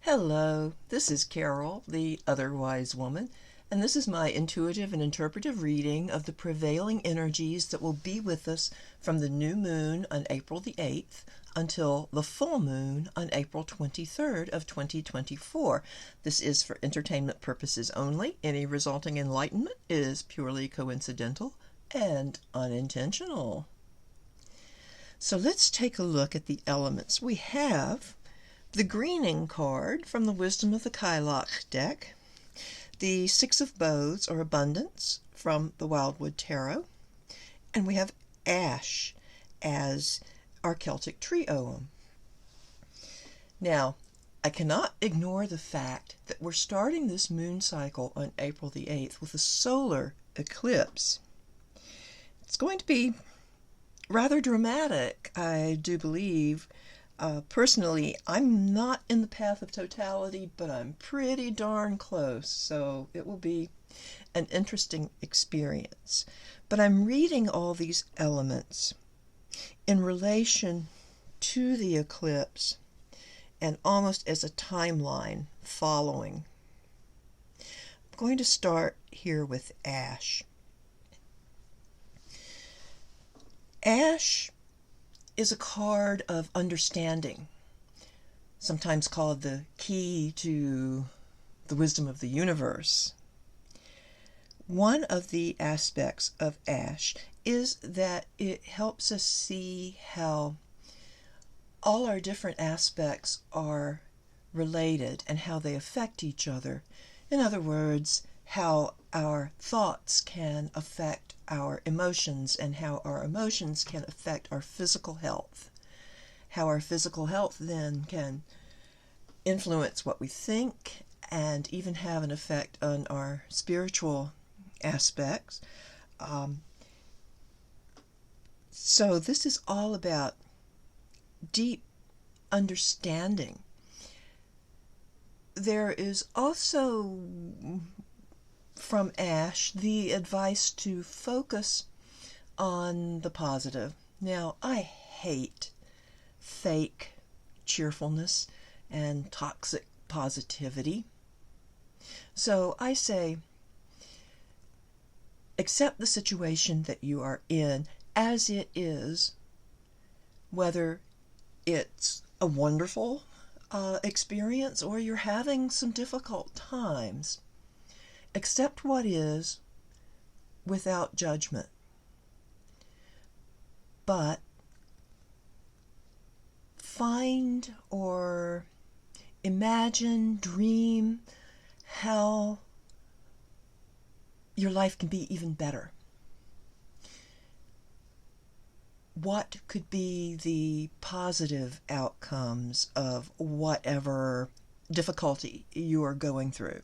Hello, this is Carol, the otherwise woman, and this is my intuitive and interpretive reading of the prevailing energies that will be with us from the new moon on April the 8th until the full moon on April 23rd of 2024. This is for entertainment purposes only. Any resulting enlightenment is purely coincidental and unintentional. So let's take a look at the elements. We have the greening card from the Wisdom of the Cailleach deck, the Six of Bows, or Abundance, from the Wildwood Tarot, and we have ash as our Celtic tree ogham. Now, I cannot ignore the fact that we're starting this moon cycle on April the 8th with a solar eclipse. It's going to be rather dramatic, I do believe. Personally, I'm not in the path of totality, but I'm pretty darn close, so it will be an interesting experience. But I'm reading all these elements in relation to the eclipse and almost as a timeline following. I'm going to start here with ash. Ash is a card of understanding, sometimes called the key to the wisdom of the universe. One of the aspects of ash is that it helps us see how all our different aspects are related and how they affect each other. In other words, how our thoughts can affect our emotions and how our emotions can affect our physical health. How our physical health then can influence what we think and even have an effect on our spiritual aspects. So this is all about deep understanding. There is also from ash the advice to focus on the positive. Now, I hate fake cheerfulness and toxic positivity. So I say, accept the situation that you are in as it is, whether it's a wonderful experience or you're having some difficult times. Accept what is without judgment, but find or imagine, dream how your life can be even better. What could be the positive outcomes of whatever difficulty you are going through?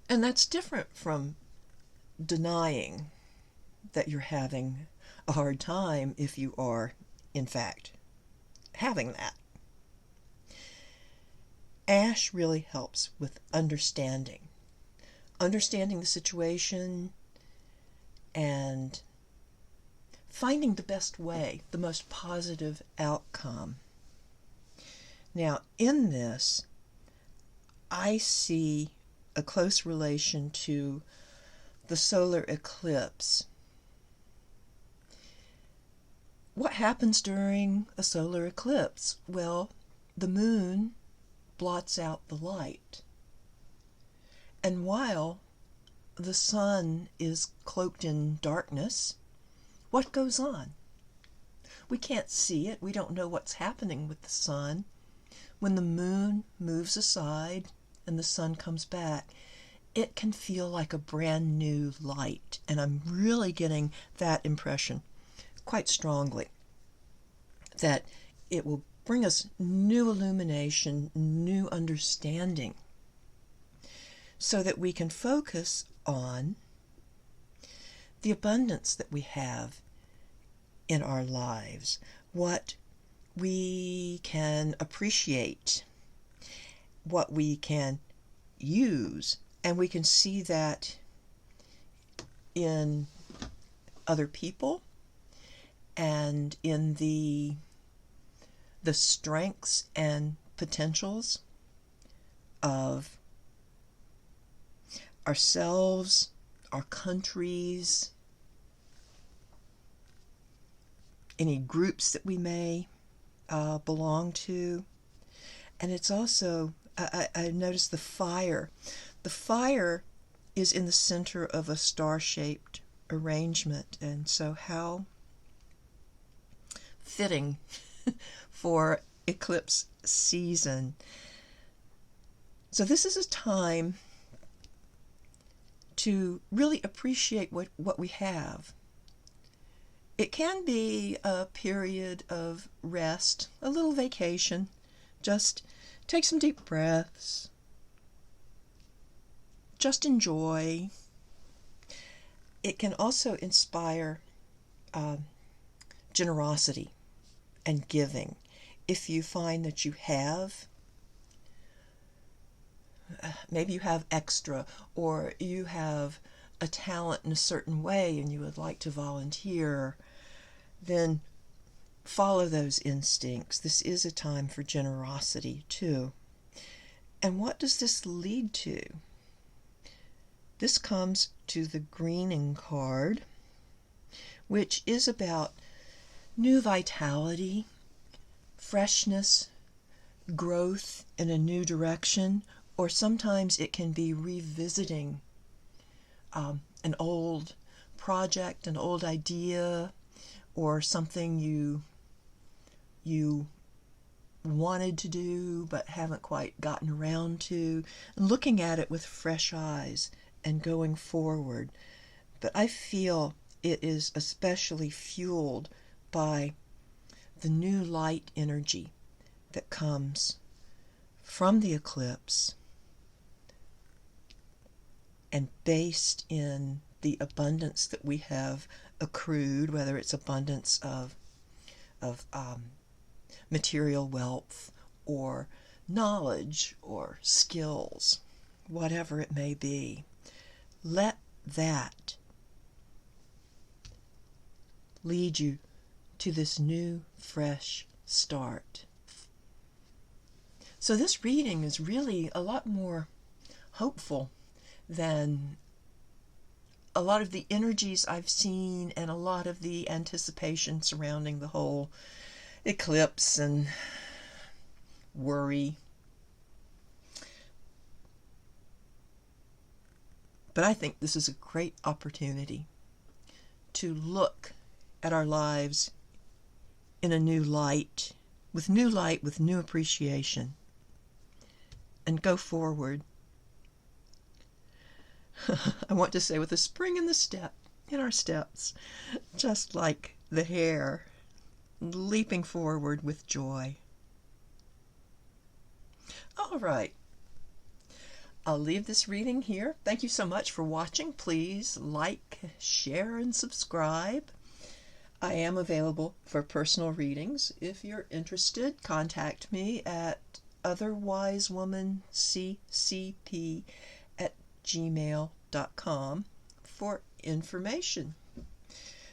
And that's different from denying that you're having a hard time if you are, in fact, having that. Ash really helps with understanding the situation and finding the best way, the most positive outcome. Now, in this, I see a close relation to the solar eclipse. What happens during a solar eclipse? Well, the moon blots out the light. And while the sun is cloaked in darkness, what goes on? We can't see it. We don't know what's happening with the sun. When the moon moves aside and the sun comes back, it can feel like a brand new light. And I'm really getting that impression quite strongly, that it will bring us new illumination, new understanding, so that we can focus on the abundance that we have in our lives, what we can appreciate, what we can use, and we can see that in other people and in the strengths and potentials of ourselves, our countries, any groups that we may belong to. And it's also, I noticed the fire. The fire is in the center of a star-shaped arrangement, and so how fitting for eclipse season. So this is a time to really appreciate what we have. It can be a period of rest, a little vacation. Just take some deep breaths. Just enjoy. It can also inspire generosity and giving. If you find that you have, maybe you have extra, or you have a talent in a certain way and you would like to volunteer, then follow those instincts. This is a time for generosity too. And what does this lead to? This comes to the greening card, which is about new vitality, freshness, growth in a new direction, or sometimes it can be revisiting an old project, an old idea, or something you wanted to do but haven't quite gotten around to, and looking at it with fresh eyes and going forward. But I feel it is especially fueled by the new light energy that comes from the eclipse and based in the abundance that we have accrued, whether it's abundance of material wealth or knowledge or skills, whatever it may be. Let that lead you to this new, fresh start. So this reading is really a lot more hopeful than a lot of the energies I've seen and a lot of the anticipation surrounding the whole eclipse and worry. But I think this is a great opportunity to look at our lives in a new light, with new appreciation, and go forward. I want to say, with a spring in our steps, just like the hare leaping forward with joy. All right. I'll leave this reading here. Thank you so much for watching. Please like, share, and subscribe. I am available for personal readings. If you're interested, contact me at otherwisewomancpp@gmail.com for information.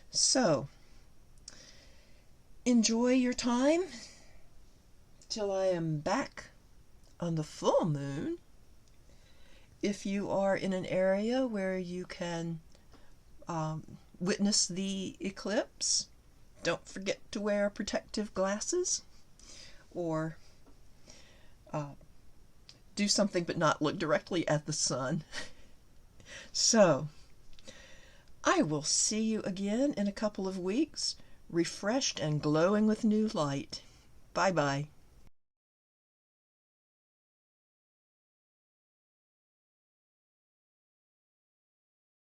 So, enjoy your time till I am back on the full moon. If you are in an area where you can witness the eclipse, don't forget to wear protective glasses, or do something but not look directly at the sun. So, I will see you again in a couple of weeks, refreshed and glowing with new light. Bye-bye.